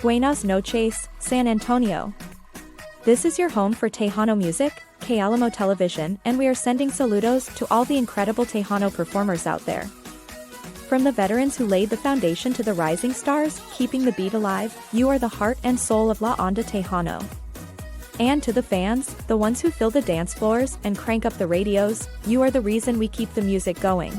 Buenas noches, San Antonio. This is your home for Tejano music, KLMO television, and we are sending saludos to all the incredible Tejano performers out there. From the veterans who laid the foundation to the rising stars, keeping the beat alive, you are the heart and soul of La Onda Tejano. And to the fans, the ones who fill the dance floors and crank up the radios, you are the reason we keep the music going.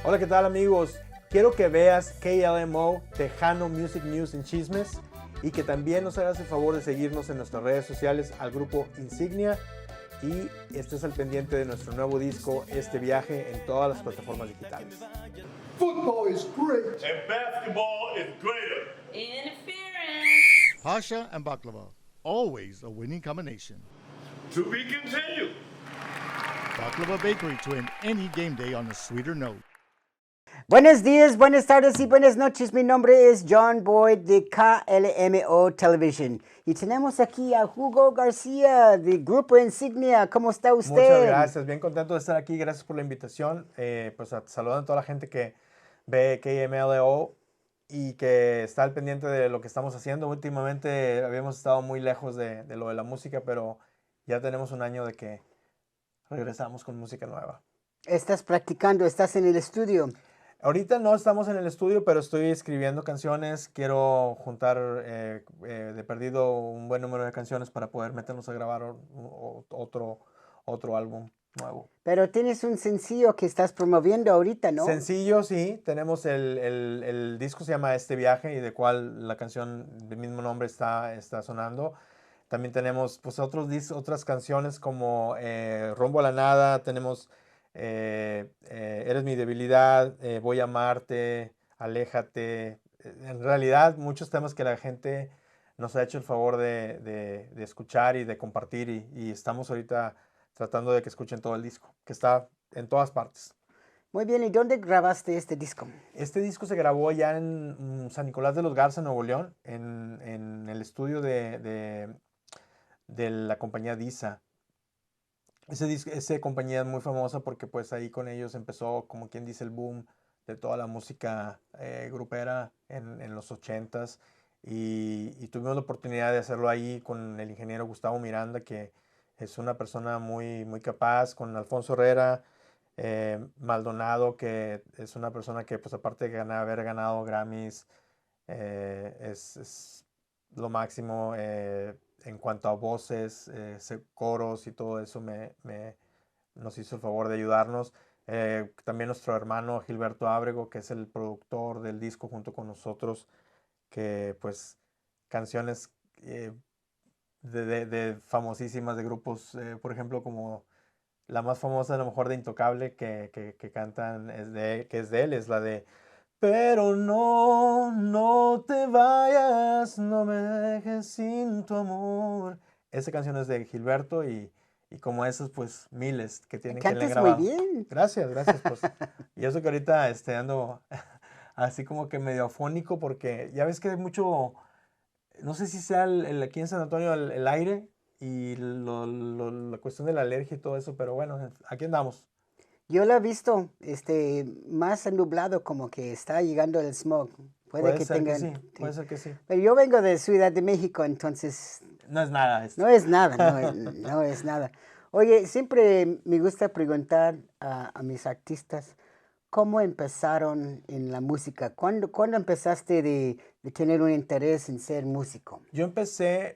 Hola, ¿qué tal amigos? Quiero que veas KLMO Tejano Music News en Chismes y que también nos hagas el favor de seguirnos en nuestras redes sociales al grupo Insignia y estés al pendiente de nuestro nuevo disco, Este Viaje, en todas las plataformas digitales. Football is great. And basketball is greater. Interference. Pasha and baklava, always a winning combination. To be continued. Baklava Bakery to end any game day on a sweeter note. Buenos días, buenas tardes y buenas noches. Mi nombre es John Boyd de KLMO Television. Y tenemos aquí a Hugo García de Grupo Insignia. ¿Cómo está usted? Muchas gracias, bien contento de estar aquí. Gracias por la invitación. Saludando a toda la gente que ve KMLO y que está al pendiente de lo que estamos haciendo. Últimamente habíamos estado muy lejos de lo de la música, pero ya tenemos un año de que regresamos con música nueva. ¿Estás practicando? ¿Estás en el estudio? Ahorita no estamos en el estudio, pero estoy escribiendo canciones. Quiero juntar de perdido un buen número de canciones para poder meternos a grabar otro álbum nuevo. Pero tienes un sencillo que estás promoviendo ahorita, ¿no? Sencillo, sí. Tenemos el disco, se llama Este Viaje, y de cual la canción del mismo nombre está sonando. También tenemos pues otras canciones como Rumbo a la Nada. Tenemos Eres mi debilidad, Voy a amarte, Aléjate. En realidad muchos temas que la gente nos ha hecho el favor de escuchar y de compartir, y estamos ahorita tratando de que escuchen todo el disco, que está en todas partes. Muy bien, ¿y dónde grabaste este disco? Este disco se grabó ya en San Nicolás de los Garza, Nuevo León, en el estudio de la compañía Disa. Esa compañía es muy famosa porque pues ahí con ellos empezó, como quien dice, el boom de toda la música grupera en los 80s, y tuvimos la oportunidad de hacerlo ahí con el ingeniero Gustavo Miranda, que es una persona muy, muy capaz, con Alfonso Herrera, Maldonado, que es una persona que pues aparte de haber ganado Grammys, es lo máximo. En cuanto a voces, coros y todo eso, nos hizo el favor de ayudarnos. También nuestro hermano Gilberto Ábrego, que es el productor del disco junto con nosotros, que pues canciones de famosísimas de grupos, por ejemplo, como la más famosa a lo mejor de Intocable que cantan, que es de él, es la de Pero no te vayas, no me dejes sin tu amor. Esa canción es de Gilberto, y como esas, pues miles que tienen que le grabado. Cantas muy bien. Gracias, pues. Y eso que ahorita ando así como que medio afónico, porque ya ves que hay mucho, no sé si sea aquí en San Antonio el aire y la cuestión de la alergia y todo eso, pero bueno, aquí andamos. Yo lo he visto más nublado, como que está llegando el smog. Puede ser que sí. Pero yo vengo de Ciudad de México, entonces... No es nada esto. No es nada, no es nada. Oye, siempre me gusta preguntar a mis artistas cómo empezaron en la música. ¿Cuándo empezaste de tener un interés en ser músico? Yo empecé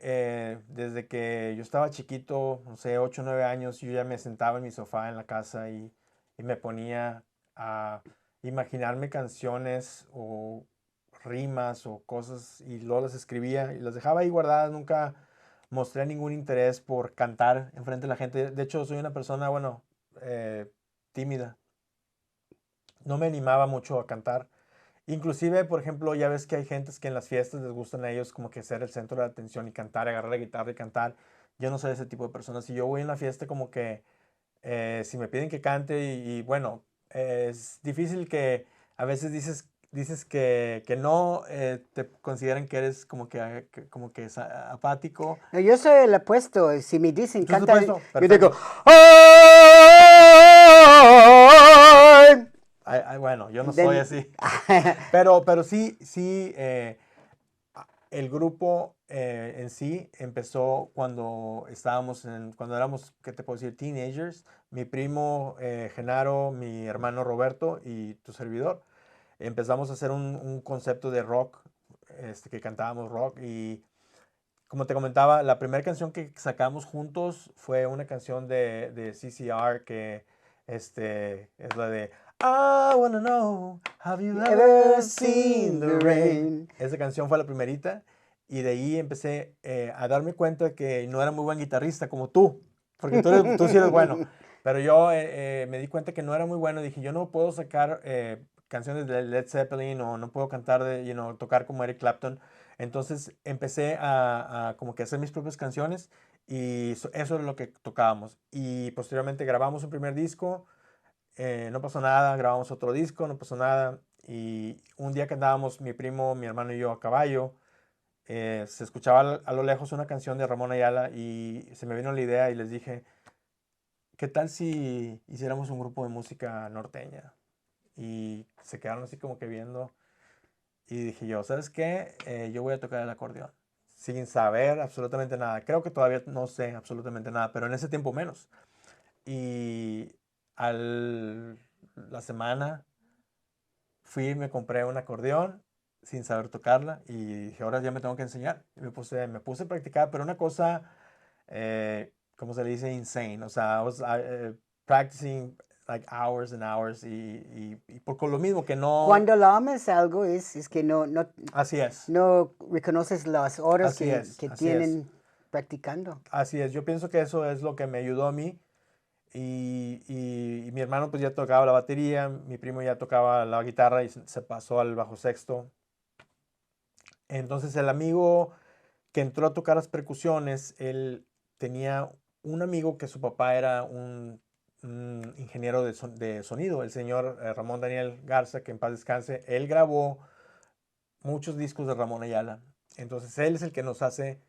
desde que yo estaba chiquito, no sé, 8 o 9 años. Yo ya me sentaba en mi sofá en la casa y me ponía a imaginarme canciones o rimas o cosas, y luego las escribía y las dejaba ahí guardadas. Nunca mostré ningún interés por cantar enfrente de la gente. De hecho, soy una persona, tímida. No me animaba mucho a cantar. Inclusive, por ejemplo, ya ves que hay gentes que en las fiestas les gustan a ellos como que ser el centro de atención y cantar, agarrar la guitarra y cantar. Yo no soy ese tipo de persona. Si yo voy en la fiesta, como que si me piden que cante es difícil, que a veces dices que no, te consideran que eres como que es apático. No, yo soy el apuesto. Si me dicen canta, yo digo Bueno, yo no soy así. Pero sí, el grupo en sí empezó cuando cuando éramos, ¿qué te puedo decir? Teenagers. Mi primo Genaro, mi hermano Roberto y tu servidor. Empezamos a hacer un concepto de rock, que cantábamos rock y como te comentaba, la primera canción que sacamos juntos fue una canción de CCR que es la de I wanna know, have you ever seen the rain? Esa canción fue la primerita y de ahí empecé a darme cuenta que no era muy buen guitarrista como tú, porque tú sí eres bueno, pero yo me di cuenta que no era muy bueno. Dije, yo no puedo sacar canciones de Led Zeppelin o no puedo cantar tocar como Eric Clapton. Entonces empecé a como que hacer mis propias canciones y eso es lo que tocábamos. Y posteriormente grabamos un primer disco, no pasó nada, grabamos otro disco, no pasó nada. Y un día que andábamos mi primo, mi hermano y yo a caballo, se escuchaba a lo lejos una canción de Ramón Ayala y se me vino la idea y les dije, ¿qué tal si hiciéramos un grupo de música norteña? Y se quedaron así como que viendo. Y dije yo, ¿sabes qué? Yo voy a tocar el acordeón. Sin saber absolutamente nada. Creo que todavía no sé absolutamente nada, pero en ese tiempo menos. Y la semana fui y me compré un acordeón sin saber tocarla y dije, ahora ya me tengo que enseñar. Y me puse a practicar, pero una cosa, ¿cómo se le dice? Insane. O sea, I was practicing like hours and hours y por lo mismo que no... Cuando lo amas algo es que Así es. no reconoces las horas Así es, que así es. tienen practicando. Así es, yo pienso que eso es lo que me ayudó a mí y mi hermano pues ya tocaba la batería, mi primo ya tocaba la guitarra y se pasó al bajo sexto. Entonces el amigo que entró a tocar las percusiones, él tenía un amigo que su papá era un ingeniero de sonido, el señor Ramón Daniel Garza, que en paz descanse. Él grabó muchos discos de Ramón Ayala. Entonces él es el que nos hace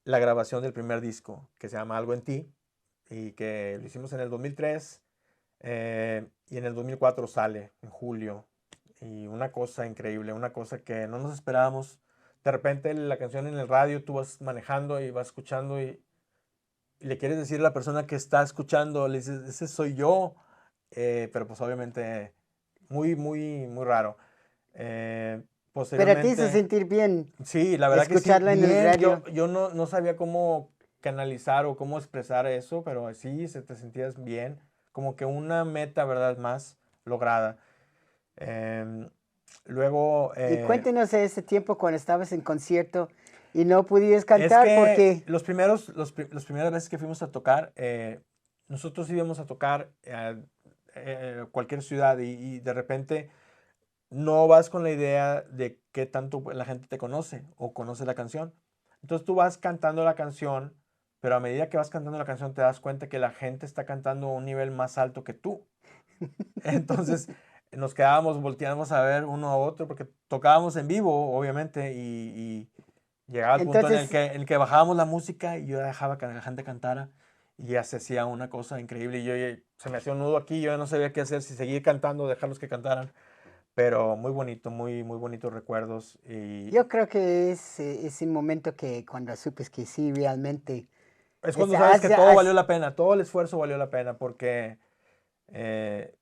la grabación del primer disco, que se llama Algo en ti, y que lo hicimos en el 2003, y en el 2004 sale, en julio. Y una cosa increíble, una cosa que no nos esperábamos. De repente la canción en el radio, tú vas manejando y vas escuchando y le quieres decir a la persona que está escuchando, le dices, ese soy yo, pero pues obviamente muy, muy, muy raro. Pero a ti hizo Posteriormente... sentir bien Sí, la verdad que sí, escucharla en el bien. radio. Yo no sabía cómo canalizar o cómo expresar eso, pero sí, se te sentías bien, como que una meta, ¿verdad? Más lograda. Em, luego, Y cuéntenos de ese tiempo cuando estabas en concierto y no podías es cantar que porque... las primeras veces que fuimos a tocar, nosotros íbamos a tocar cualquier ciudad y de repente no vas con la idea de qué tanto la gente te conoce o conoce la canción. Entonces tú vas cantando la canción, pero a medida que vas cantando la canción te das cuenta que la gente está cantando a un nivel más alto que tú. Entonces nos quedábamos, volteábamos a ver uno a otro porque tocábamos en vivo, obviamente, y llegaba el punto Entonces, en el que bajábamos la música y yo dejaba que la gente cantara y ya se hacía una cosa increíble. Y se me hacía un nudo aquí, yo ya no sabía qué hacer, si seguir cantando o dejarlos que cantaran. Pero muy bonito, muy, muy bonitos recuerdos. Y yo creo que es ese momento que cuando supes que sí, realmente... es es- cuando sabes que has- todo valió has- la pena, todo el esfuerzo valió la pena, porque eh,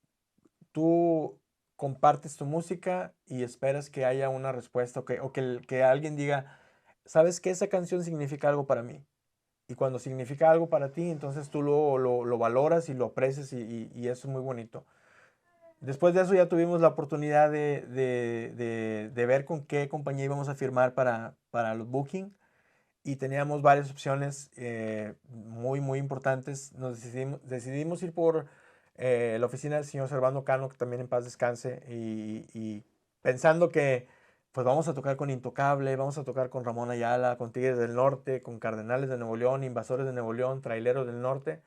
tú compartes tu música y esperas que haya una respuesta o que alguien diga, ¿sabes qué? Esa canción significa algo para mí. Y cuando significa algo para ti, entonces tú lo valoras y lo aprecias y eso es muy bonito. Después de eso ya tuvimos la oportunidad de ver con qué compañía íbamos a firmar para los booking y teníamos varias opciones muy, muy importantes. Nos decidimos ir por la oficina del señor Servando Cano, que también en paz descanse, y pensando que pues vamos a tocar con Intocable, vamos a tocar con Ramón Ayala, con Tigres del Norte, con Cardenales de Nuevo León, Invasores de Nuevo León, Traileros del Norte.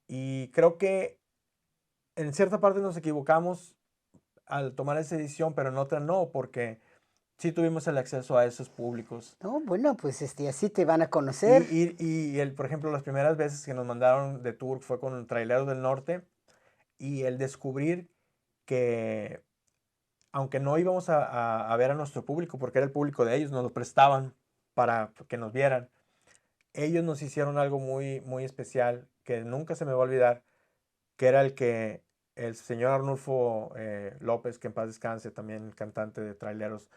Y creo que en cierta parte nos equivocamos al tomar esa decisión, pero en otra no, porque sí tuvimos el acceso a esos públicos. No, bueno, pues así te van a Y, conocer. por ejemplo, las primeras veces que nos mandaron de tour fue con Traileros del Norte y el descubrir que aunque no íbamos a ver a nuestro público, porque era el público de ellos, nos lo prestaban para que nos vieran. Ellos nos hicieron algo muy, muy especial que nunca se me va a olvidar, que era el señor Arnulfo López, que en paz descanse, también cantante de Traileros,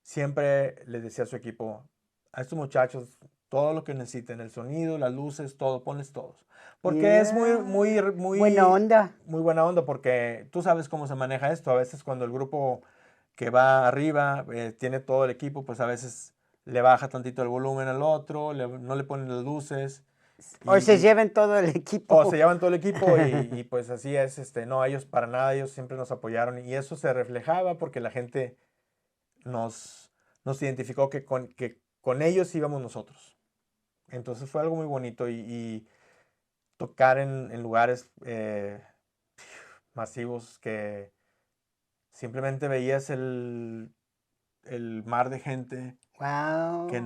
siempre les decía a su equipo, a estos muchachos, todo lo que necesiten, el sonido, las luces, todo, ponles todos. Porque es muy, muy, muy... Buena onda. Muy buena onda, porque tú sabes cómo se maneja esto. A veces cuando el grupo que va arriba tiene todo el equipo, pues a veces le baja tantito el volumen al otro, no le ponen las luces. O se llevan todo el equipo. O se llevan todo el equipo y pues así es. No, ellos para nada, ellos siempre nos apoyaron. Y eso se reflejaba porque la gente nos identificó que con ellos íbamos nosotros. Entonces fue algo muy bonito y tocar en lugares masivos que simplemente veías el mar de gente Wow. que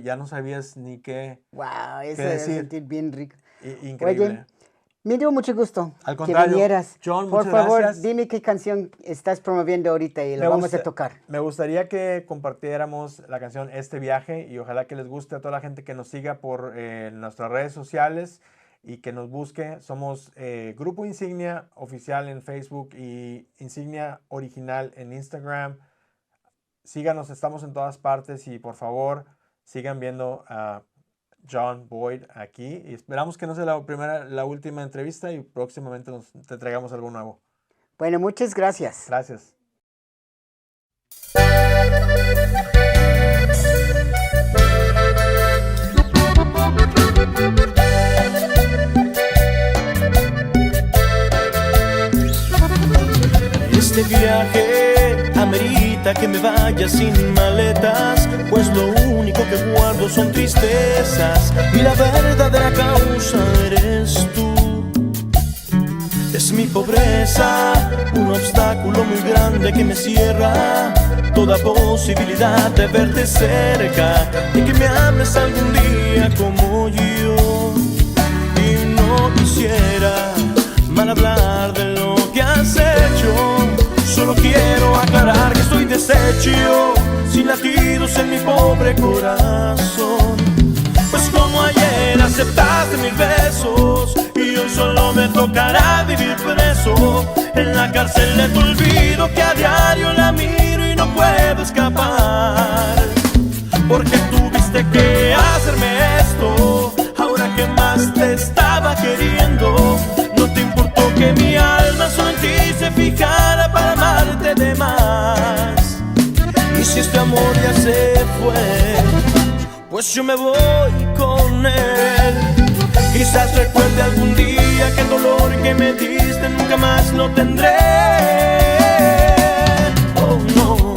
ya no sabías ni qué, Wow, eso qué debe decir. sentir bien rico. Increíble. Oye, me dio mucho gusto Al que contrario, vinieras. John, Por muchas favor, gracias. dime qué canción estás promoviendo ahorita y la vamos a tocar. Me gustaría que compartiéramos la canción Este Viaje y ojalá que les guste a toda la gente que nos siga por nuestras redes sociales y que nos busque. Somos Grupo Insignia Oficial en Facebook y Insignia Original en Instagram. Síganos, estamos en todas partes y por favor sigan viendo a John Boyd aquí y esperamos que no sea la última entrevista y próximamente te traigamos algo nuevo. Bueno, muchas gracias. Gracias. Este viaje amerita que me vaya sin maletas, pues lo único que guardo son tristezas y la verdadera causa eres tú. Es mi pobreza, un obstáculo muy grande que me cierra toda posibilidad de verte cerca y que me ames algún día como yo. Y no quisiera mal hablar de lo que has hecho, solo quiero aclarar que estoy deshecho, sin latidos en mi pobre corazón. Pues como ayer aceptaste mis besos y hoy solo me tocará vivir preso en la cárcel de tu olvido, que a diario la miro y no puedo escapar. Porque tuviste que hacerme esto, ahora que más te estaba queriendo. No te importó que mi alma solo en ti se fijara para amarte de más. Y si este amor ya se fue, pues yo me voy con él. Quizás recuerde algún día que el dolor que me diste nunca más lo tendré. Oh no.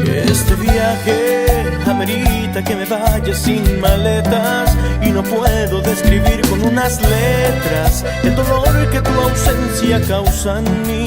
Este viaje amerita que me vaya sin maletas y no puedo describir con unas letras el dolor que tu ausencia causa en mí.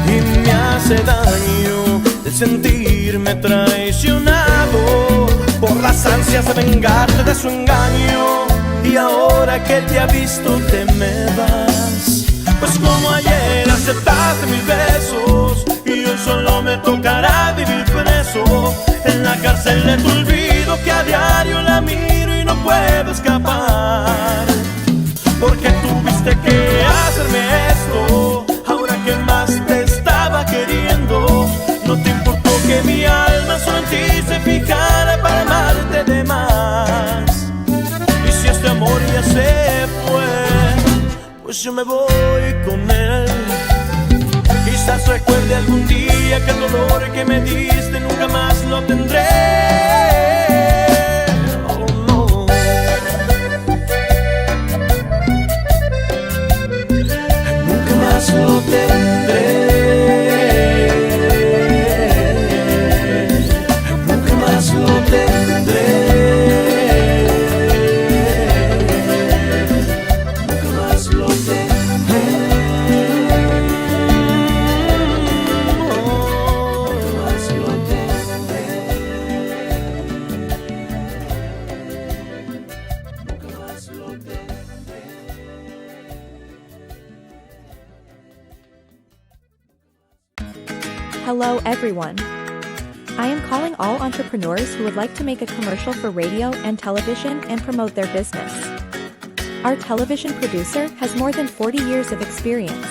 Y me hace daño el sentirme traicionado por las ansias de vengarte de su engaño. Y ahora que te ha visto te me vas, pues como ayer aceptaste mis besos y hoy solo me tocará vivir preso en la cárcel de tu olvido, que a diario la miro y no puedo escapar. Porque tuviste que hacerme esto, ahora que más te estaba queriendo. No te importó que mi alma solo en ti se fijara para amarte de más. Y si este amor ya se fue, pues yo me voy con él. Quizás recuerde algún día que el dolor que me diste nunca más lo tendré. Oh no. Nunca más lo tendré. Nunca más lo tendré. Nunca más lo tendré. Hello everyone. I am calling all entrepreneurs who would like to make a commercial for radio and television and promote their business. Our television producer has more than 40 years of experience.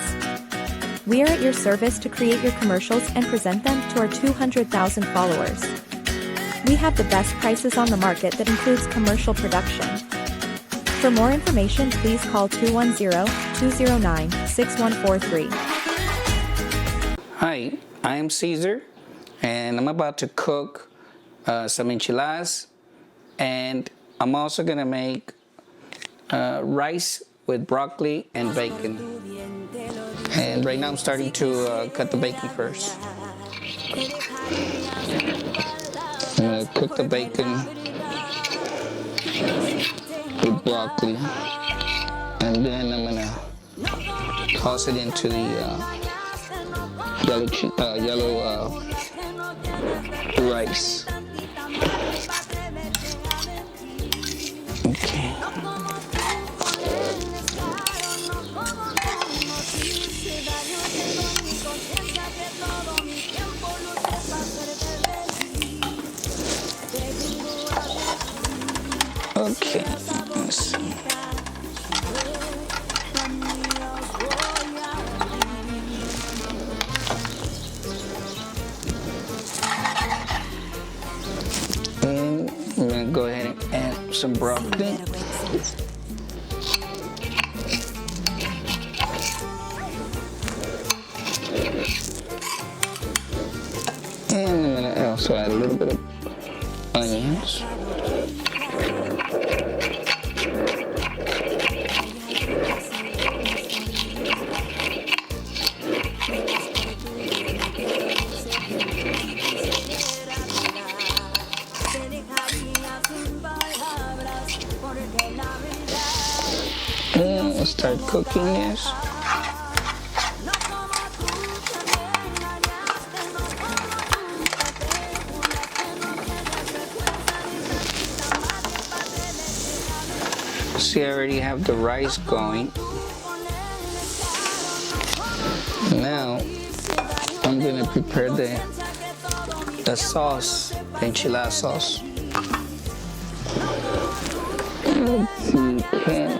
We are at your service to create your commercials and present them to our 200,000 followers. We have the best prices on the market that includes commercial production. For more information, please call 210-209-6143. Hi, I am Caesar, and I'm about to cook some enchiladas, and I'm also gonna make rice with broccoli and bacon. And right now I'm starting to cut the bacon first. I'm gonna cook the bacon with broccoli, and then I'm gonna toss it into the yellow rice. Okay. Okay, let's see. And we're gonna go ahead and add some broccoli. And I'm gonna also add a little bit of onions. And let's start cooking this. See, I already have the rice going. Now, I'm gonna prepare the sauce, the enchilada sauce. Let's see, okay.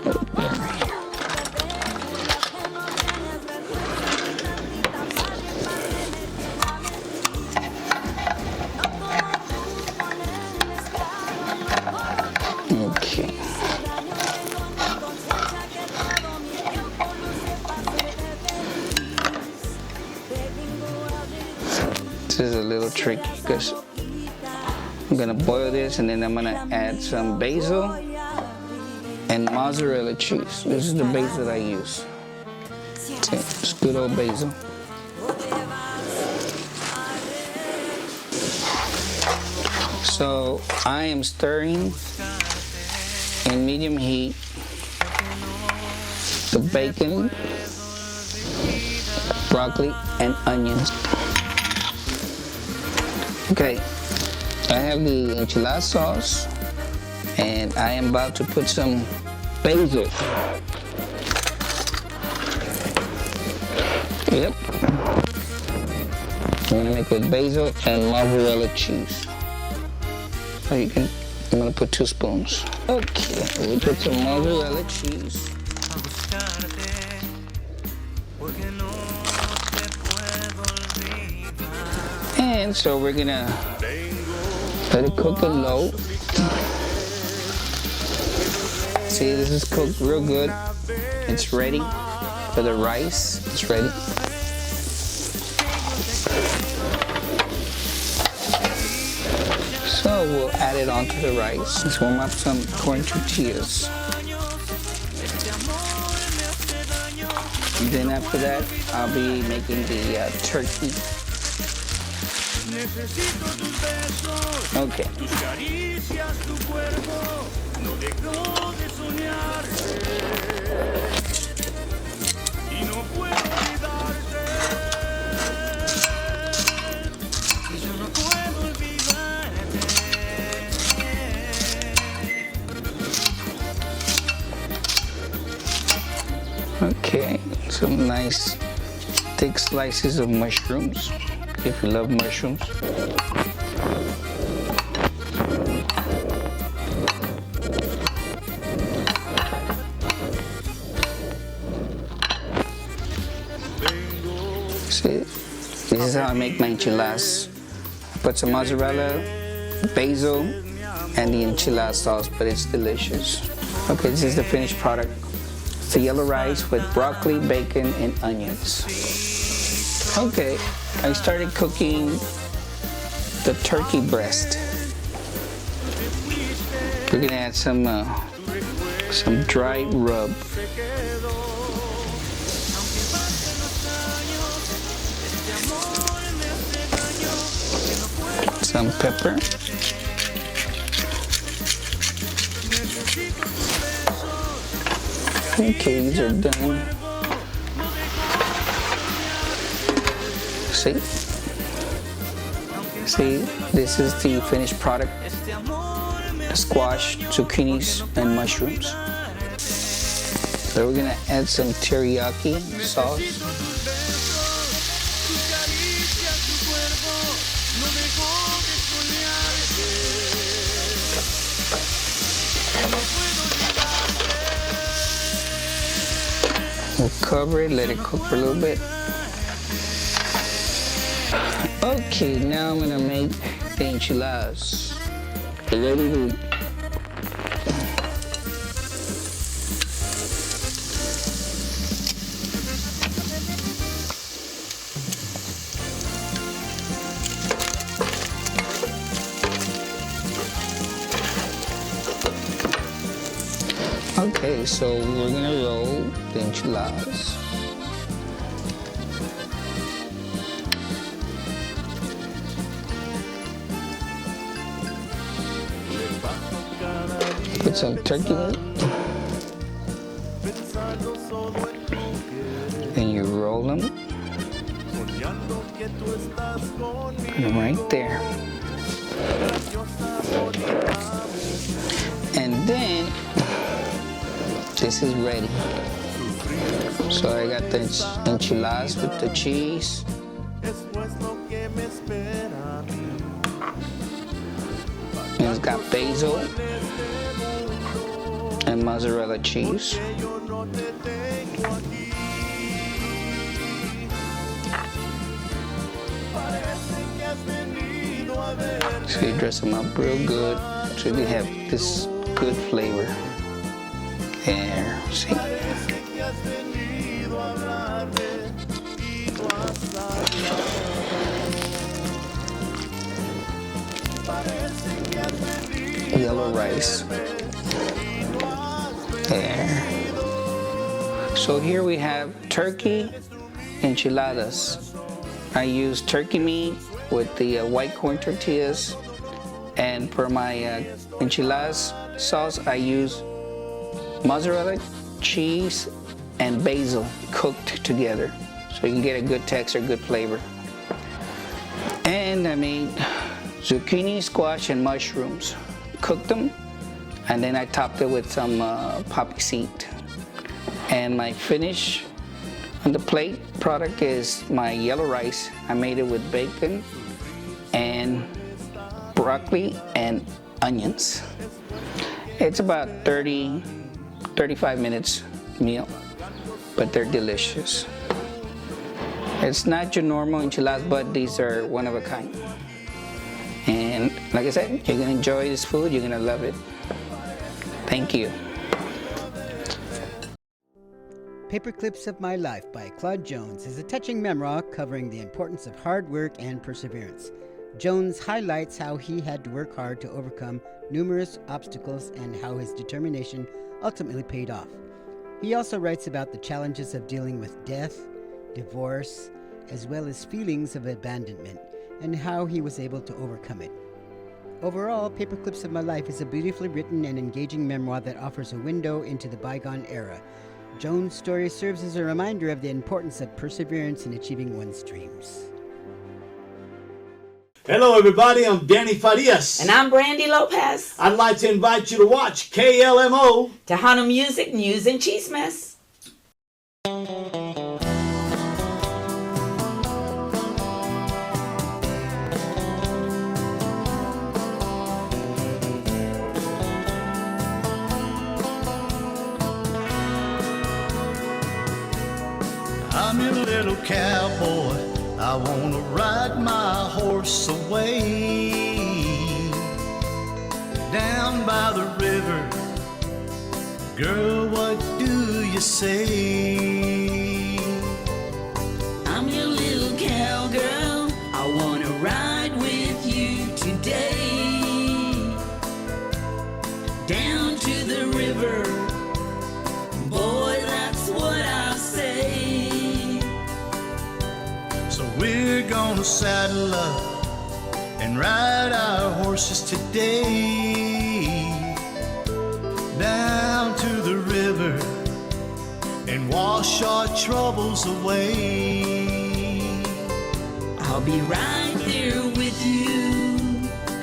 This is a little tricky because I'm gonna boil this and then I'm gonna add some basil and mozzarella cheese. This is the basil that I use. It's good old basil. So I am stirring in medium heat the bacon, broccoli, and onions. Okay, I have the enchilada sauce, and I am about to put some basil. Yep. I'm gonna make with basil and mozzarella cheese. So I'm gonna put 2 spoons. Okay, we put some mozzarella cheese. And so we're gonna let it cook on low. See, this is cooked real good. It's ready for the rice. It's ready. So we'll add it onto the rice. Let's warm up some corn tortillas. And then after that, I'll be making the turkey. Okay. Okay, some nice thick slices of mushrooms. if you love mushrooms. See, this is how I make my enchiladas. I put some mozzarella, basil, and the enchilada sauce, but it's delicious. Okay, this is the finished product. It's the yellow rice with broccoli, bacon, and onions. Okay, I started cooking the turkey breast. We're gonna add some dried rub. Some pepper. Okay, these are done. See, this is the finished product. Squash, zucchinis, and mushrooms. So we're gonna add some teriyaki sauce. We'll cover it, let it cook for a little bit. Okay, now I'm gonna make the enchiladas. Ready to Okay, so we're gonna roll the enchiladas. Put some turkey meat. And you roll them. Put them right there. And then this is ready. So I got the enchiladas with the cheese. And it's got basil and mozzarella cheese. So you dress them up real good so you can have this good flavor. There, see? Yellow rice. There. So here we have turkey enchiladas. I use turkey meat with the white corn tortillas, and for my enchiladas sauce I use mozzarella, cheese, and basil cooked together so you can get a good texture, good flavor. And I made zucchini, squash, and mushrooms. Cooked them, and then I topped it with some poppy seed. And my finish on the plate product is my yellow rice. I made it with bacon and broccoli and onions. It's about 35 minutes meal, but they're delicious. It's not your normal enchiladas, but these are one of a kind. And like I said, you're gonna enjoy this food, you're gonna love it. Thank you. Paper Clips of My Life by Claude Jones is a touching memoir covering the importance of hard work and perseverance. Jones highlights how he had to work hard to overcome numerous obstacles and how his determination ultimately paid off. He also writes about the challenges of dealing with death, divorce, as well as feelings of abandonment, and how he was able to overcome it. Overall, Paper Clips of My Life is a beautifully written and engaging memoir that offers a window into the bygone era. Jones' story serves as a reminder of the importance of perseverance in achieving one's dreams. Hello, everybody. I'm Danny Farias. And I'm Brandy Lopez. I'd like to invite you to watch KLMO Tejano Music, News, and Chismes. little cowboy, I wanna ride my horse away down by the river. Girl, what do you say? I'm your little cowgirl. I wanna ride with you today down to the river. Boy, that's what I say. So we're gonna saddle up and ride our horses today down to the river and wash our troubles away. I'll be right there with you.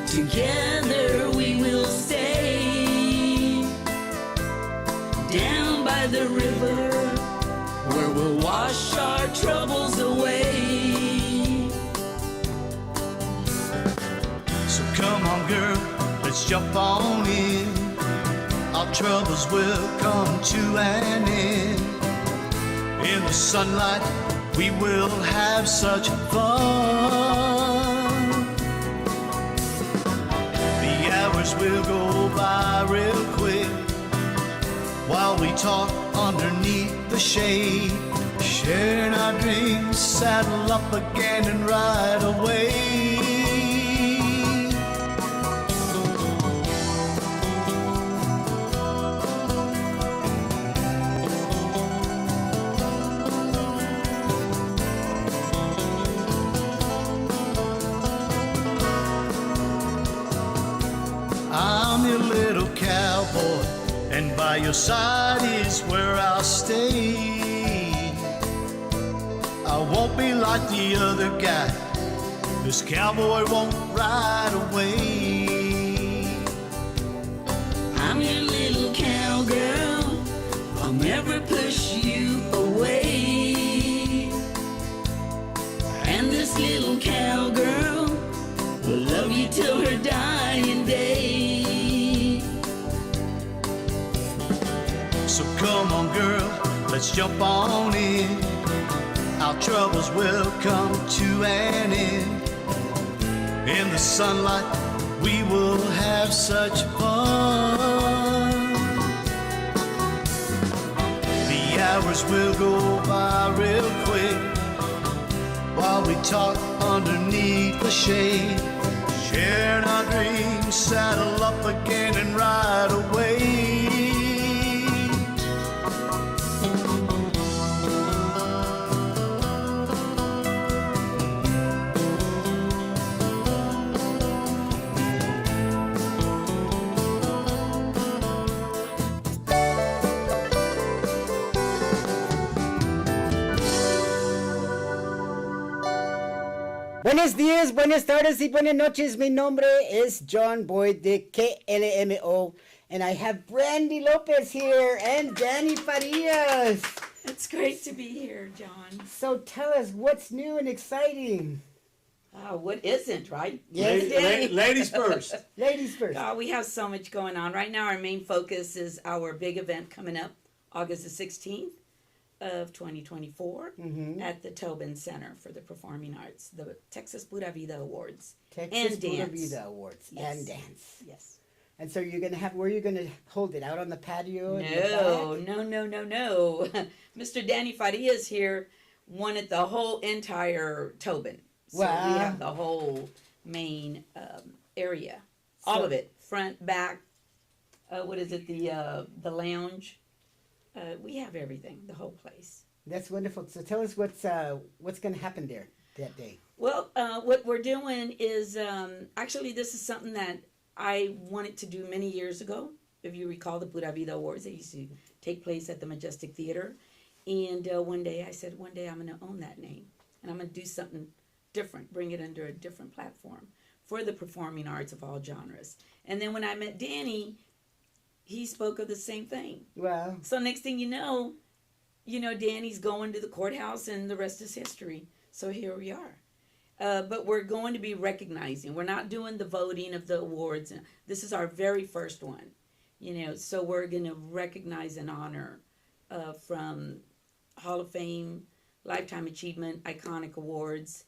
Together we will stay down by the river where we'll wash our troubles away. So come on, girl, let's jump on in. Our troubles will come to an end. In the sunlight, we will have such fun. The hours will go by real quick while we talk underneath the shade, sharing our dreams, saddle up again and ride away. I'm your little cowboy, and by your side is where I'll stay. I won't be like the other guy. This cowboy won't ride away. I'm your little cowgirl. I'll never push you away. And this little cowgirl will love you till her dying day. So come on, girl, let's jump on in. Our troubles will come to an end. In the sunlight, we will have such fun. The hours will go by real quick while we talk underneath the shade, sharing our dreams, saddle up again and ride away. Buenos días, buenas tardes y buenas noches. Mi nombre es John Boyd de KLMO, and I have Brandy Lopez here and Danny Farias. It's great to be here, John. So tell us what's new and exciting. What isn't, right? Yes, Danny? Ladies first. Ladies first. We have so much going on. Right now, our main focus is our big event coming up August the 16th of 2024 at the Tobin Center for the Performing Arts, the Texas Pura Vida Awards. Texas and Pura dance. Vida Awards and dance. Yes. And so you're gonna have, where are you gonna hold it? Out on the patio? in the No. Mr. Danny Farias here wanted the whole entire Tobin. So Wow. we have the whole main area, all of it, front, back. What is it? The lounge. We have everything, the whole place. That's wonderful. So tell us what's going to happen there that day. Well, what we're doing is actually this is something that I wanted to do many years ago. If you recall the Pura Vida Awards, they used to take place at the Majestic Theater. And one day I said, one day I'm going to own that name. And I'm going to do something different, bring it under a different platform for the performing arts of all genres. And then when I met Danny, he spoke of the same thing. Wow. So next thing you know, Danny's going to the courthouse and the rest is history. So here we are. But we're going to be recognizing. We're not doing the voting of the awards. This is our very first one. So we're going to recognize and honor from Hall of Fame Lifetime Achievement, Iconic Awards,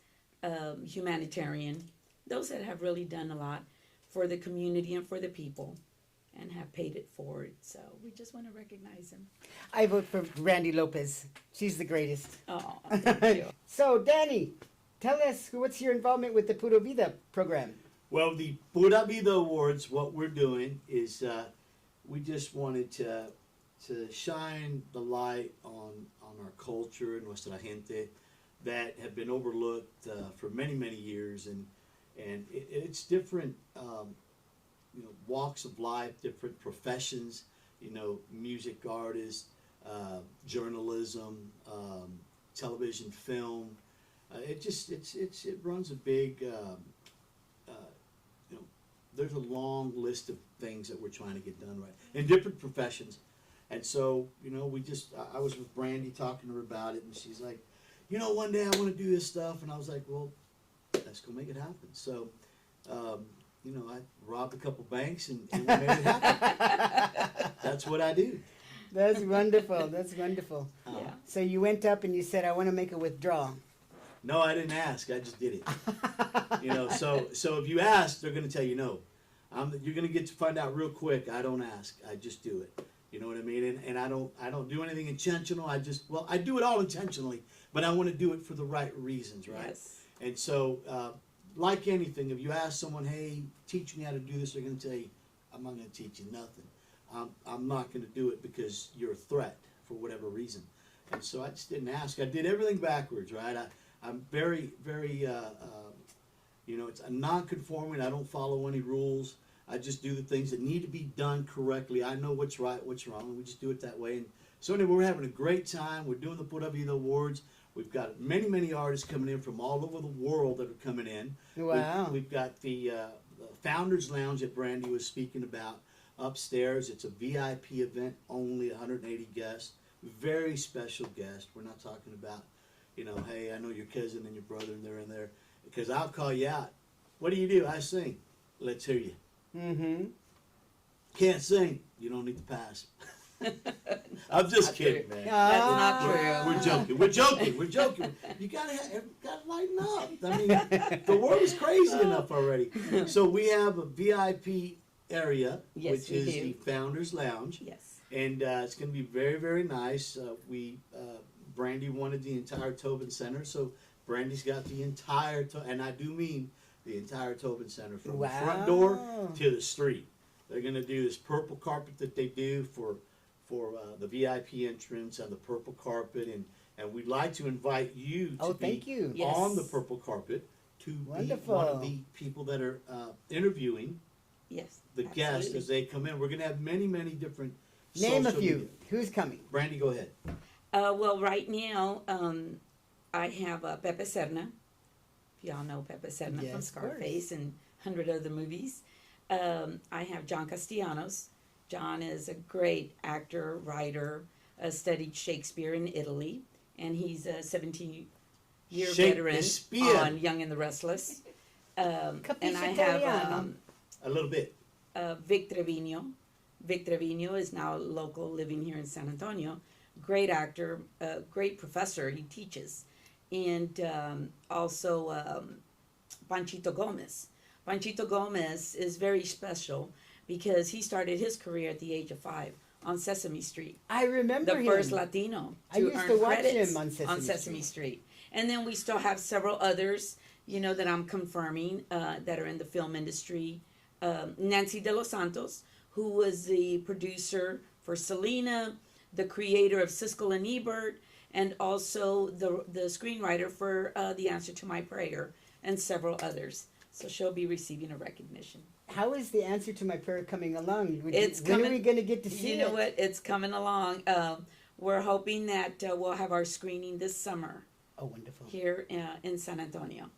Humanitarian. Those that have really done a lot for the community and for the people and have paid it forward. So we just want to recognize them. I vote for Brandy Lopez. She's the greatest. Oh, thank you. So, Danny, tell us, what's your involvement with the Pura Vida program? Well, the Pura Vida Awards, what we're doing is we just wanted to shine the light on our culture and nuestra gente that have been overlooked for many, many years. And it's different walks of life, different professions, music artists, journalism, television, film. It runs a big, there's a long list of things that we're trying to get done right in different professions. And so, I was with Brandy talking to her about it, and she's like, one day I want to do this stuff. And I was like, well, let's go make it happen. So, I robbed a couple banks and we made it happen. That's what I do. That's wonderful. That's wonderful. Yeah. So you went up and you said, I want to make a withdrawal. No, I didn't ask. I just did it. So if you ask, they're going to tell you no. You're going to get to find out real quick. I don't ask. I just do it. You know what I mean? And I don't do anything intentional. I do it all intentionally, but I want to do it for the right reasons, right? Yes. And so, like anything, if you ask someone, hey, teach me how to do this, they're going to tell you, I'm not going to teach you nothing. I'm not going to do it because you're a threat for whatever reason. And so I just didn't ask. I did everything backwards, right? I'm very, very, it's a non-conforming. I don't follow any rules. I just do the things that need to be done correctly. I know what's right, what's wrong, and we just do it that way. And so anyway, we're having a great time. We're doing the Pura Vida Awards. We've got many, many artists coming in from all over the world that are coming in. Wow. We've got the Founders Lounge that Brandy was speaking about upstairs. It's a VIP event, only 180 guests. Very special guests. We're not talking about, hey, I know your cousin and your brother and they're in there. Because I'll call you out. What do? I sing. Let's hear you. Mm-hmm. Can't sing. You don't need to pass. I'm just kidding, man. That's not true. We're joking. You gotta lighten up. I mean, the world is crazy enough already. So we have a VIP area, Yes, which we is do. the Founders Lounge, Yes. and it's going to be very, very nice. Brandy wanted the entire Tobin Center, so Brandy's got the entire, and I do mean the entire Tobin Center from the front door to the street. They're going to do this purple carpet that they do for the VIP entrance and the purple carpet, and we'd like to invite you to thank you. on Yes. the purple carpet to Wonderful. be one of the people that are interviewing Yes. the guests as they come in. We're going to have many, many different Name a social few. media. Who's coming? Brandy, go ahead. Well, right now, I have Pepe Serna. Y'all know Pepe Serna from Yes, of Scarface and 100 other movies. I have John Castellanos. John is a great actor, writer, studied Shakespeare in Italy, and he's a 17-year veteran Shakespeare. on Young and the Restless. And I Italiano. have A little bit. Vic Trevino. Vic Trevino is now local, living here in San Antonio. Great actor, great professor. He teaches. And also Panchito Gomez. Panchito Gomez is very special because he started his career at the age of 5 on Sesame Street. I remember The him. first Latino I to used earn to watch credits him on Sesame Street. And then we still have several others, that I'm confirming that are in the film industry. Nancy De Los Santos, who was the producer for Selena, the creator of Siskel and Ebert, and also the screenwriter for The Answer to My Prayer, and several others. So she'll be receiving a recognition. How is The Answer to My Prayer coming along? When are coming- we going to get to see You know what? It's coming along. We're hoping that we'll have our screening this summer Oh, wonderful. here in San Antonio.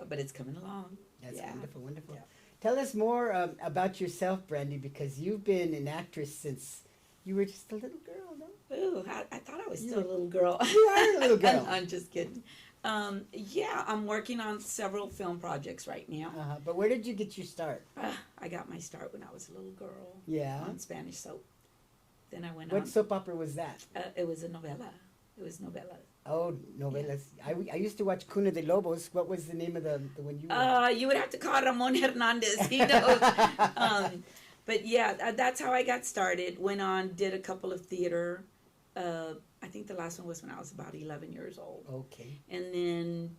But it's coming along. That's Yeah. wonderful, wonderful. Yeah. Tell us more about yourself, Brandy, because you've been an actress since you were just a little girl, no? Ooh, I thought I was still a little girl. You are a little girl. I'm just kidding. Yeah, I'm working on several film projects right now. But where did you get your start? I got my start when I was a little girl Yeah. on Spanish soap. Then I went What on. soap opera was that? It was a novela. It was novela. Oh, novelas. I used to watch Cuna de Lobos. What was the name of the one you You would have to call Ramon Hernandez. He knows. But yeah, that's how I got started. Went on, did a couple of theater. I think the last one was when I was about 11 years old. Okay. And then,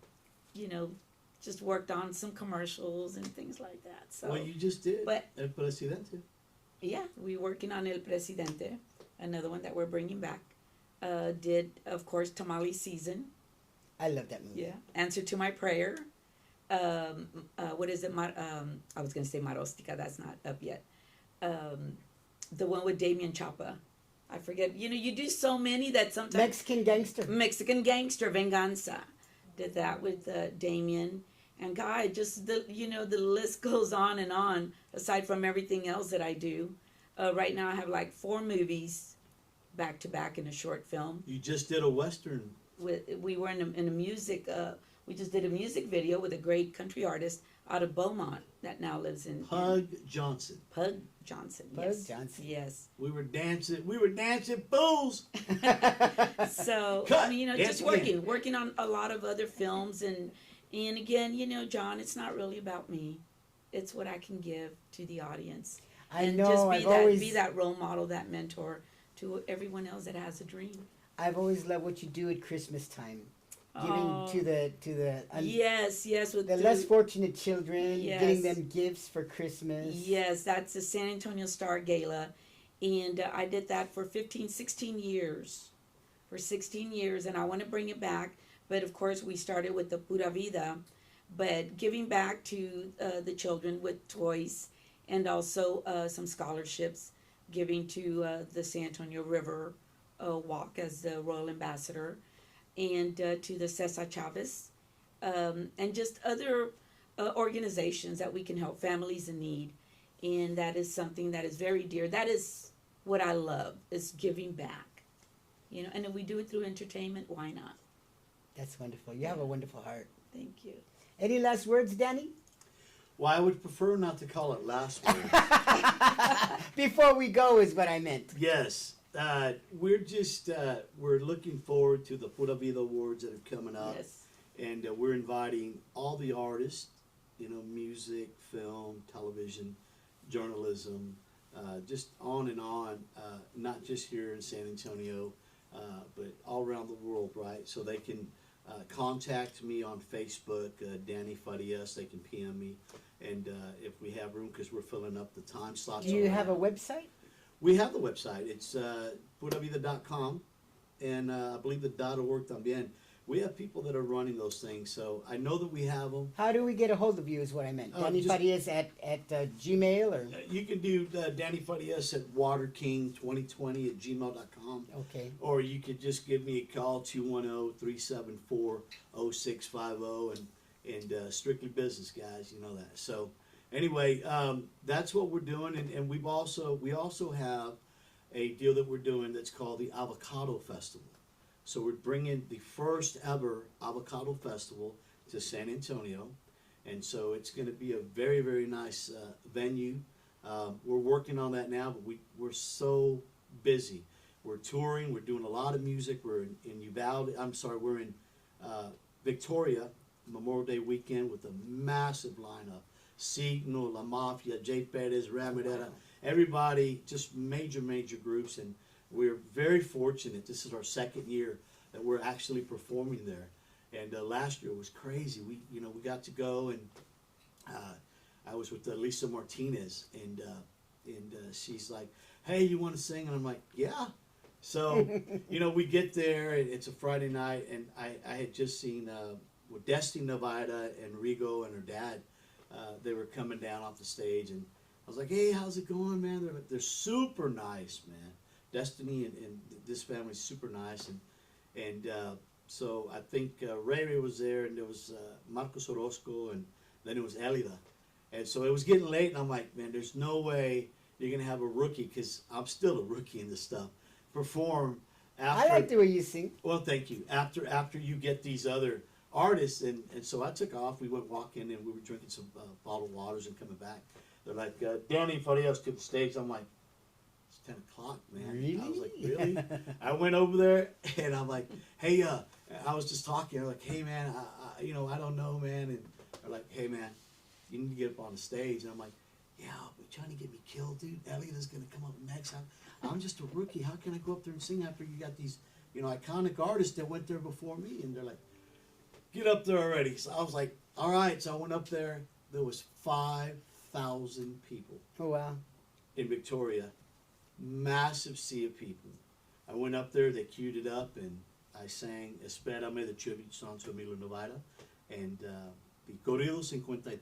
just worked on some commercials and things like that. So, Well, you just did. But El Presidente. yeah, we're working on El Presidente, another one that we're bringing back. Did, of course, Tamale Season. I love that movie. Yeah. Answer to My Prayer. What is it? I was going to say Marostica. That's not up yet. The one with Damien Chapa. I forget. You do so many that sometimes. Mexican Gangster. Venganza. Did that with Damien. And God, just the list goes on and on. Aside from everything else that I do, right now I have like 4 movies, back to back in a short film. You just did a Western. We were in a music. We just did a music video with a great country artist out of Beaumont that now lives in Pug Johnson. Pug Johnson. Yes. We were dancing fools. So Cut. Just working on a lot of other films, and again, John, it's not really about me. It's what I can give to the audience. I know. Just be that role model, that mentor to everyone else that has a dream. I've always loved what you do at Christmas time, giving to the yes, with the less fortunate children, Yes. getting them gifts for Christmas. Yes, that's the San Antonio Star Gala, and I did that for 16 years. For 16 years, and I want to bring it back. But of course, we started with the Pura Vida, but giving back to the children with toys, and also some scholarships, giving to the San Antonio River Walk as the Royal Ambassador, and to the Cesar Chavez, and just other organizations that we can help families in need. And that is something that is very dear. That is what I love, is giving back. And if we do it through entertainment, why not? That's wonderful. You have a wonderful heart. Thank you. Any last words, Danny? Well, I would prefer not to call it last word. Before we go is what I meant. Yes. We're looking forward to the Pura Vida Awards that are coming up. Yes. And we're inviting all the artists, music, film, television, journalism, just on and on, not just here in San Antonio, but all around the world, right? So they can contact me on Facebook, Danny Farias. They can PM me. And if we have room, because we're filling up the time slots. Do you have a website? We have the website. It's puravida.com, and I believe the .org también. We have people that are running those things, so I know that we have them. How do we get a hold of you is what I meant. Danny Farias at Gmail? Or you can do Danny Farias at waterking2020 at gmail.com. Okay. Or you could just give me a call, 210-374-0650, and strictly business, guys, you know that. So anyway, that's what we're doing, and we also have a deal that we're doing that's called the Avocado Festival. So we're bringing the first ever Avocado Festival to San Antonio, and so it's going to be a very, very nice venue. We're working on that now, but we're so busy. We're touring. We're doing a lot of music. We're in Uvalde. We're in Victoria Memorial Day weekend with a massive lineup. Signo, La Mafia, Jay Perez, Ramirera, everybody, just major groups, and we're very fortunate. This is our second year that we're actually performing there, and last year was crazy. We got to go, and I was with Lisa Martinez, and she's like, "Hey, you want to sing?" And I'm like, "Yeah." So we get there, and it's a Friday night, and I had just seen with Destiny Nevada and Rigo and her dad. They were coming down off the stage, and I was like, "Hey, how's it going, man?" They're super nice, man. Destiny and this family's super nice, and so I think Ray was there, and there was Marcos Orozco, and then it was Elida, and so it was getting late, and I'm like, "Man, there's no way you're gonna have a rookie," because I'm still a rookie in this stuff, perform after. I like the way you sing. Well, thank you. After you get these other artists, and so I took off. We went walking, and we were drinking some bottled waters and coming back. They're like, Danny Farias to the stage. I'm like, it's 10 o'clock, man. Really? I was like, really? I went over there, and I'm like, hey, I was just talking. They're like, hey man, I don't know, man. And they're like, hey man, you need to get up on the stage. And I'm like, yeah, but trying to get me killed, dude. Elliot is gonna come up next. I'm just a rookie. How can I go up there and sing after you got these, iconic artists that went there before me? And they're like, get up there already. So I was like, all right. So I went up there. There was 5,000 people. Oh, wow. In Victoria. Massive sea of people. I went up there. They queued it up, and I sang Espérame, the tribute song to Emilio Novara, and the Corrido 53,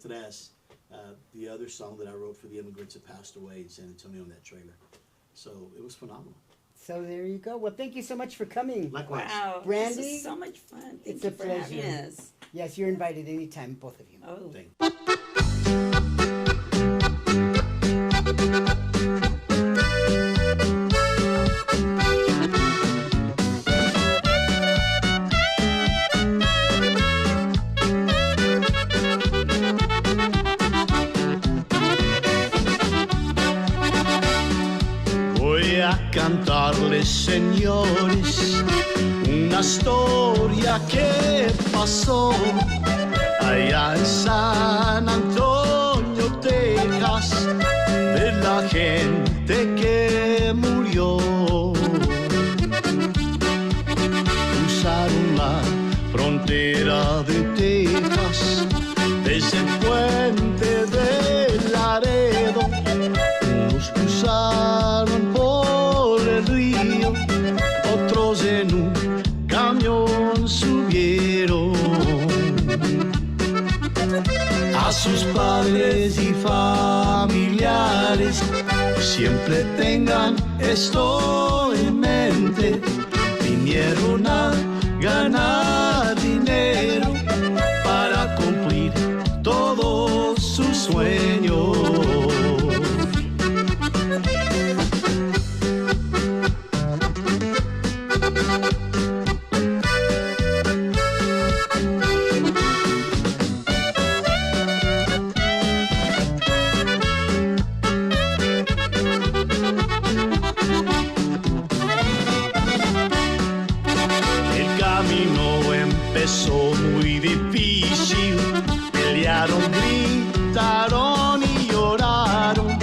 the other song that I wrote for the immigrants that passed away in San Antonio in that trailer. So it was phenomenal. So there you go. Well, thank you so much for coming. Likewise. Wow, Brandy, this is so much fun. Thank it's you a for having pleasure. us. Yes, you're invited anytime, both of you. Oh. Thank you. Voy a cantarles, señores, una historia que pasó allá en San Antonio, Texas, de la gente que murió. Cruzaron la frontera de Texas desde el puente de Laredo. Unos cruzaron por el río, otros en un camión subieron. A sus padres y familiares siempre tengan esto en mente. Vinieron a ganar dinero para cumplir todos sus sueños. El camino empezó muy difícil, pelearon, gritaron y lloraron.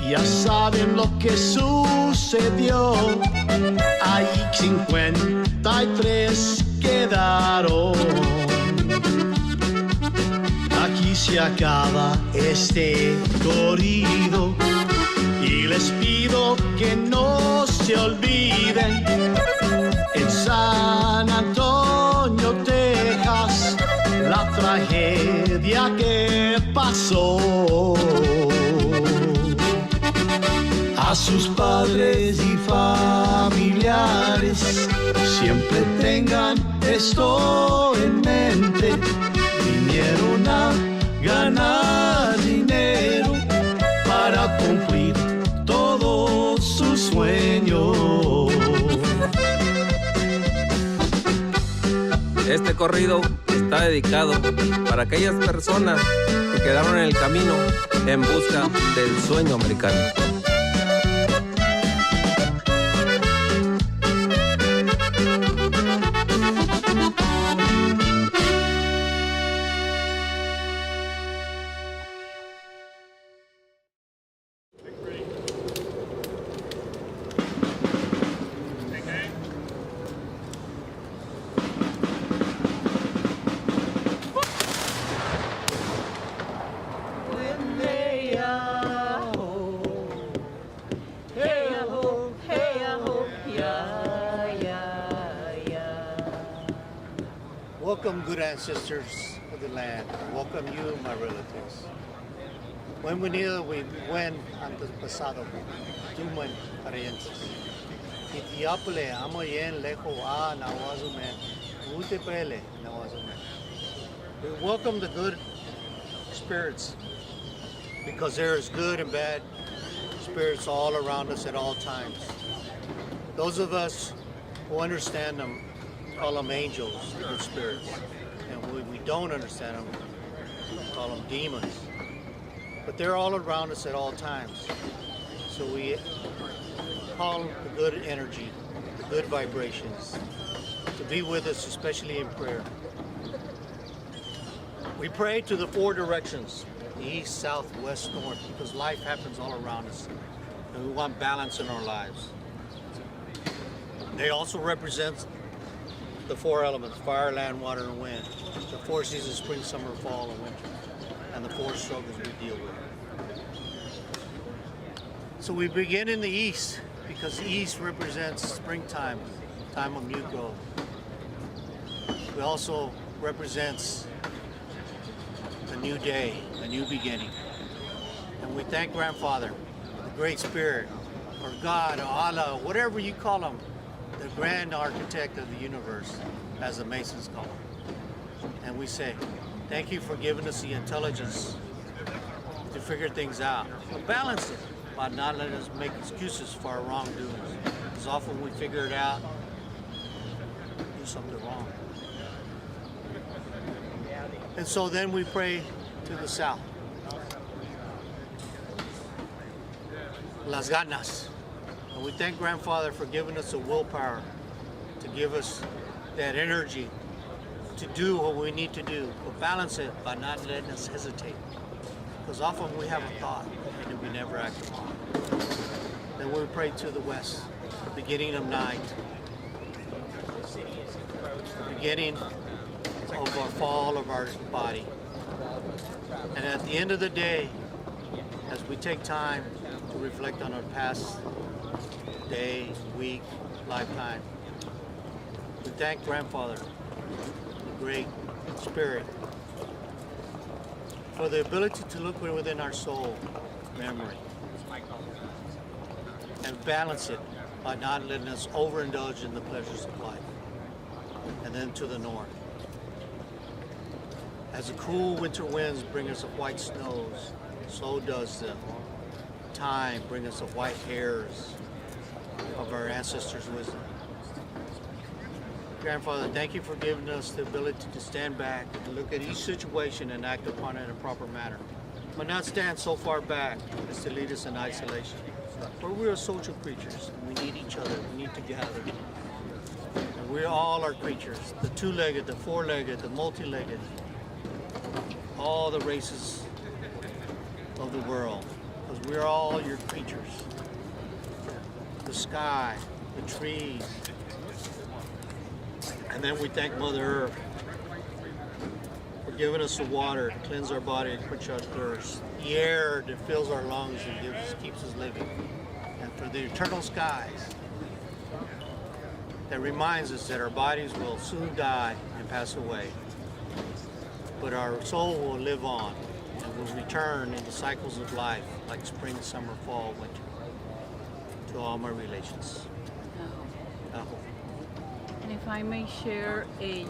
Ya saben lo que sucedió, ahí 53 quedaron. Aquí se acaba este corrido y les pido que no se olviden. En San Antonio, Texas, la tragedia que pasó. A sus padres y familiares siempre tengan esto en mente. Vinieron a ganar dinero para cumplir todos sus sueños. Este corrido está dedicado para aquellas personas que quedaron en el camino en busca del sueño americano. Welcome, good ancestors of the land. Welcome you, my relatives. Bienvenido, buen antepasado, tumen parientes. Itiapole, amoyen, lejo, nawazumen, utepele, nawazumen. We welcome the good spirits because there is good and bad spirits all around us at all times. Those of us who understand them call them angels, good spirits. And when we don't understand them, we call them demons. But they're all around us at all times. So we call them the good energy, the good vibrations. to be with us, especially in prayer. We pray to the four directions, the east, south, west, north, because life happens all around us, and we want balance in our lives. They also represent the four elements, fire, land, water, and wind, the four seasons, spring, summer, fall, and winter, and the four struggles we deal with. So we begin in the east, because the east represents springtime, time of new growth. It also represents a new day, a new beginning. And we thank Grandfather, the Great Spirit, or God, or Allah, whatever you call him, the grand architect of the universe, as the Masons call him. And we say, thank you for giving us the intelligence to figure things out. But balance it by not letting us make excuses for our wrongdoings. Because often we figure it out, do something wrong. And so then we pray to the south. Las ganas. And we thank Grandfather for giving us the willpower to give us that energy to do what we need to do, but balance it by not letting us hesitate. Because often we have a thought and we never act upon it. Then we pray to the west, the beginning of night, the beginning of our fall of our body. And at the end of the day, as we take time to reflect on our past day, week, lifetime, we thank Grandfather, the Great Spirit, for the ability to look within our soul, memory, and balance it by not letting us overindulge in the pleasures of life. And then to the north. As the cool winter winds bring us the white snows, so does the time bring us the white hairs of our ancestors' wisdom. Grandfather, thank you for giving us the ability to stand back and look at each situation and act upon it in a proper manner. But not stand so far back as to lead us in isolation. For we are social creatures, and we need each other, we need to gather. And we all are creatures, the two-legged, the four-legged, the multi-legged, all the races of the world, because we are all your creatures. The sky, the trees, and then we thank Mother Earth for giving us the water to cleanse our body and quench our thirst, the air that fills our lungs and keeps us living, and for the eternal skies that reminds us that our bodies will soon die and pass away, but our soul will live on and will return in the cycles of life like spring, summer, fall, winter, to all my relations. Aho. And if I may share a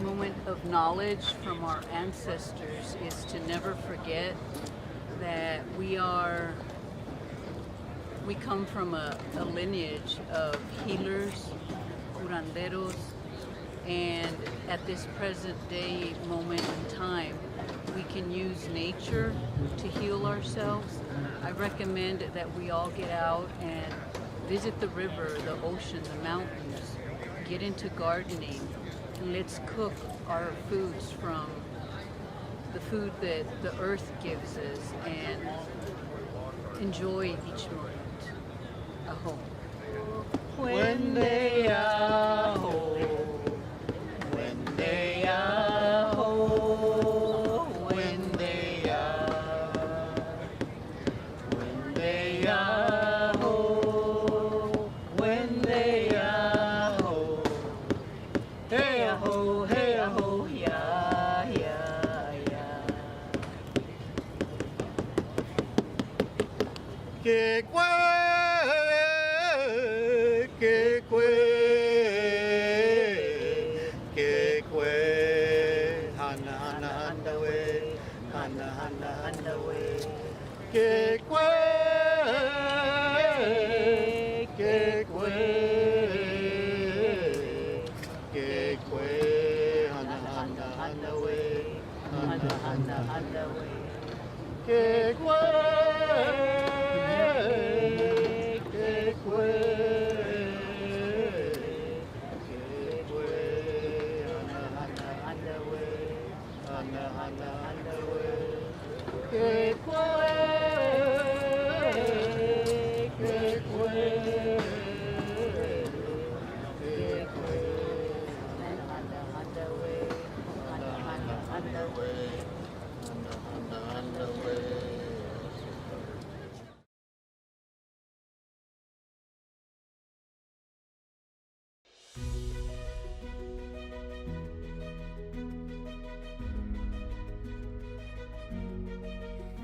moment of knowledge from our ancestors, is to never forget that we come from a lineage of healers, curanderos, and at this present day moment in time, we can use nature to heal ourselves. I recommend that we all get out and visit the river, the ocean, the mountains, get into gardening, and let's cook our foods from the food that the earth gives us and enjoy each moment. Aho. Wende aho, wende aho, wende aho, wende aho, wende aho, hey aho, ya, ya, ya. Que cue,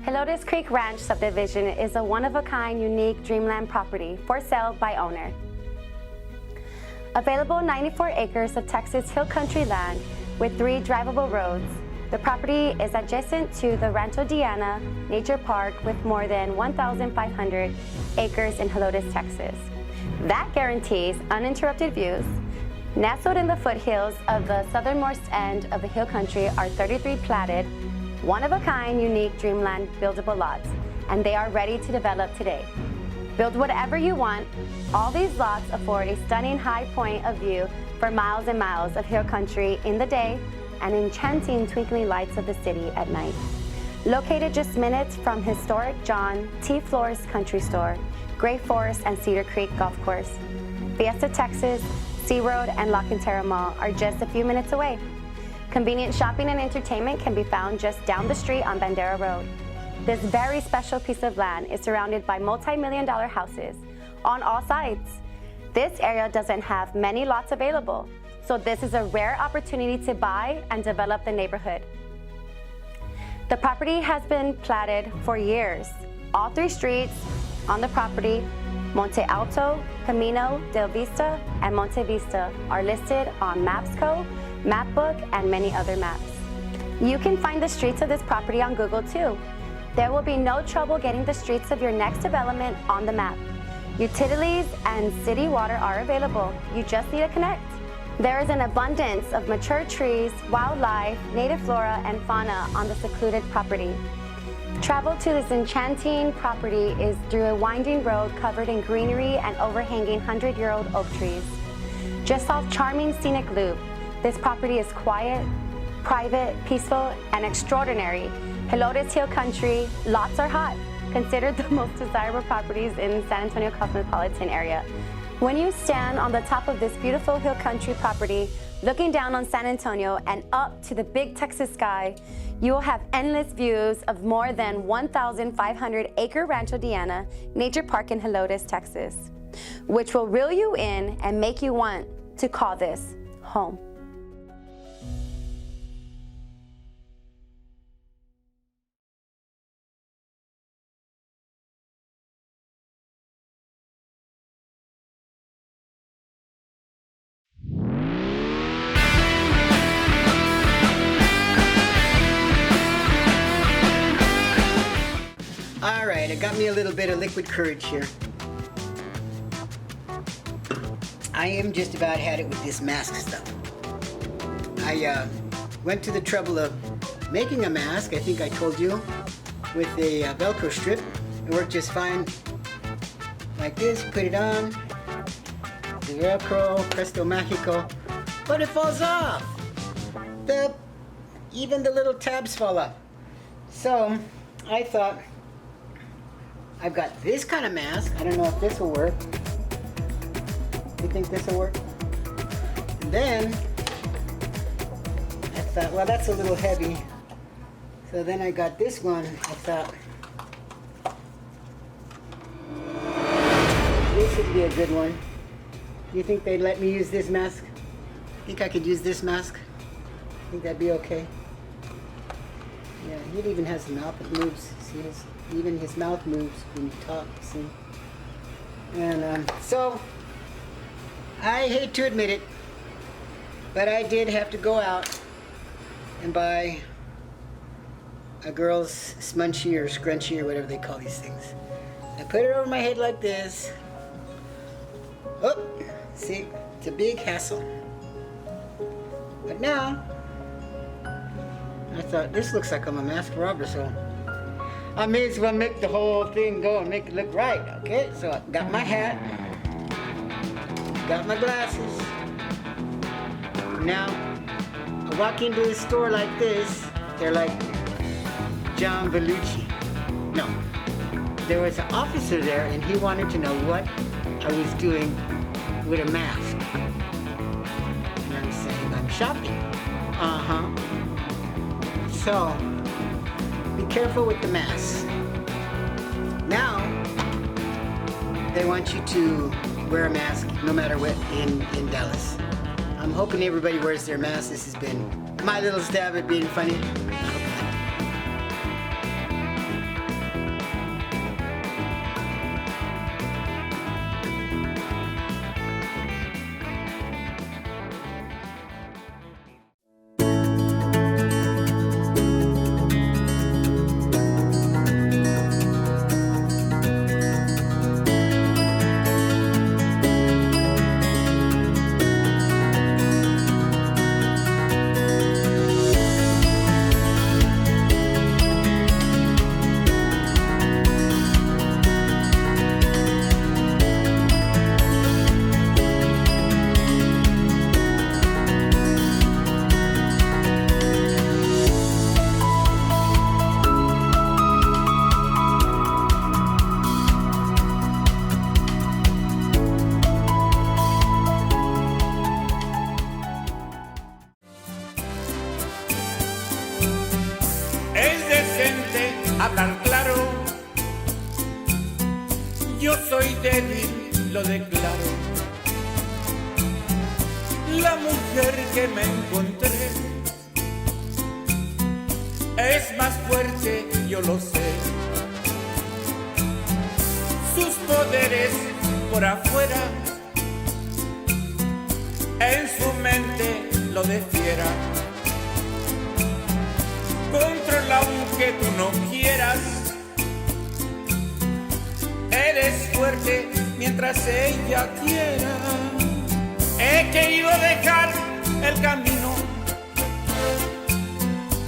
Helotes Creek Ranch subdivision is a one-of-a-kind, unique dreamland property for sale by owner. Available 94 acres of Texas hill country land with 3 drivable roads. The property is adjacent to the Rancho Diana Nature Park with more than 1,500 acres in Helotes, Texas. That guarantees uninterrupted views. Nestled in the foothills of the southernmost end of the hill country are 33 platted, one-of-a-kind, unique dreamland buildable lots, and they are ready to develop today. Build whatever you want. All these lots afford a stunning high point of view for miles and miles of hill country in the day and enchanting twinkling lights of the city at night. Located just minutes from historic John T. Flores Country Store, Gray Forest and Cedar Creek Golf Course, Fiesta, Texas, Sea Road, and La Cantera Mall are just a few minutes away. Convenient shopping and entertainment can be found just down the street on Bandera Road. This very special piece of land is surrounded by multi-million-dollar houses on all sides. This area doesn't have many lots available, so this is a rare opportunity to buy and develop the neighborhood. The property has been platted for years. All 3 streets on the property, Monte Alto, Camino del Vista, and Monte Vista, are listed on Mapsco, Mapbook, and many other maps. You can find the streets of this property on Google too. There will be no trouble getting the streets of your next development on the map. Utilities and city water are available. You just need to connect. There is an abundance of mature trees, wildlife, native flora, and fauna on the secluded property. Travel to this enchanting property is through a winding road covered in greenery and overhanging 100-year-old oak trees. Just off charming scenic loop, this property is quiet, private, peaceful, and extraordinary. Helotes Hill Country lots are hot, considered the most desirable properties in San Antonio cosmopolitan area. When you stand on the top of this beautiful hill country property, looking down on San Antonio and up to the big Texas sky, you will have endless views of more than 1,500-acre Rancho Diana Nature Park in Helotes, Texas, which will reel you in and make you want to call this home. All right, I got me a little bit of liquid courage here. I am just about had it with this mask stuff. I went to the trouble of making a mask, I think I told you, with a Velcro strip. It worked just fine. Like this, put it on, the Velcro, presto magico, but it falls off. Even the little tabs fall off. So I thought, I've got this kind of mask. I don't know if this will work. You think this will work? And then I thought, well, that's a little heavy. So then I got this one. I thought, this would be a good one. Do you think they'd let me use this mask? Think I could use this mask? Think that'd be okay? Yeah, he even has a mouth that moves. See, even his mouth moves when you talk, see? And so, I hate to admit it, but I did have to go out and buy a girl's smudgy or scrunchy or whatever they call these things. I put it over my head like this. Oh, see, it's a big hassle. But now, I thought, this looks like I'm a masked robber, so I may as well make the whole thing go and make it look right, okay? So I got my hat, got my glasses. Now, I walk into the store like this, they're like, John Vellucci. No, there was an officer there and he wanted to know what I was doing with a mask. And I'm saying, I'm shopping. So, be careful with the mask. Now, they want you to wear a mask no matter what in Dallas. I'm hoping everybody wears their mask. This has been my little stab at being funny. lo declaro. La mujer que me encontré es más fuerte, yo lo sé. Sus poderes por afuera, en su mente lo de fiera. Controla aunque tú no quieras. Eres fuerte mientras ella quiera. He querido dejar el camino.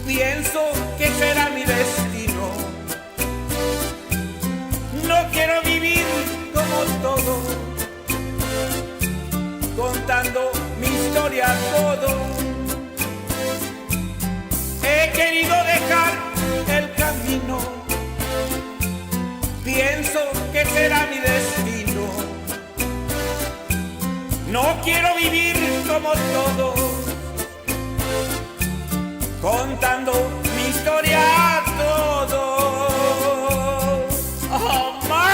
Pienso que será mi destino. No quiero vivir como todo, contando mi historia todo. He querido dejar el camino. Pienso que será mi destino. No quiero vivir como todos, contando mi historia todo. ¡Oh, ma!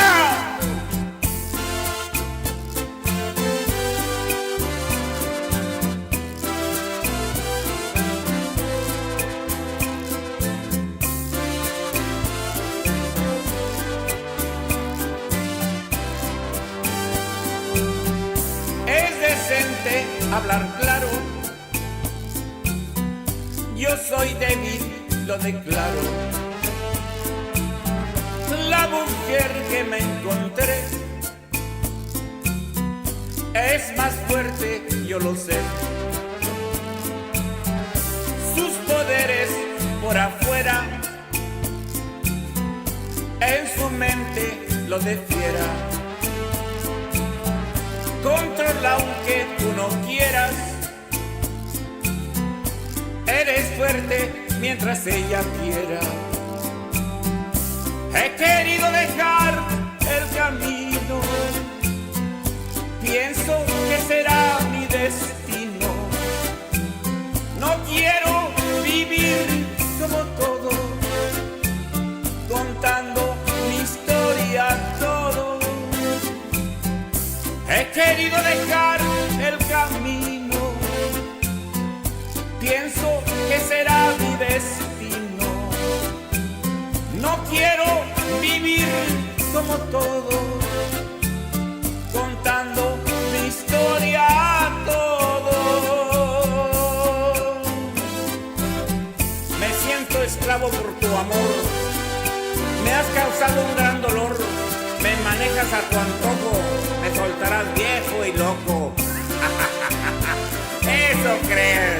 Hablar claro, yo soy débil, lo declaro. La mujer que me encontré es más fuerte, yo lo sé. Sus poderes por afuera, en su mente lo de fiera. Controla aunque tú no quieras. Eres fuerte mientras ella quiera. He querido dejar el camino. Pienso que será mi destino. No quiero vivir como todo, contando mi historia todo. He querido dejar el camino. Pienso que será mi destino. No quiero vivir como todo, contando mi historia todo. Me siento esclavo por tu amor. Me has causado un gran dolor. Me manejas a tu antojo. Me soltarás viejo y loco. Eso creo.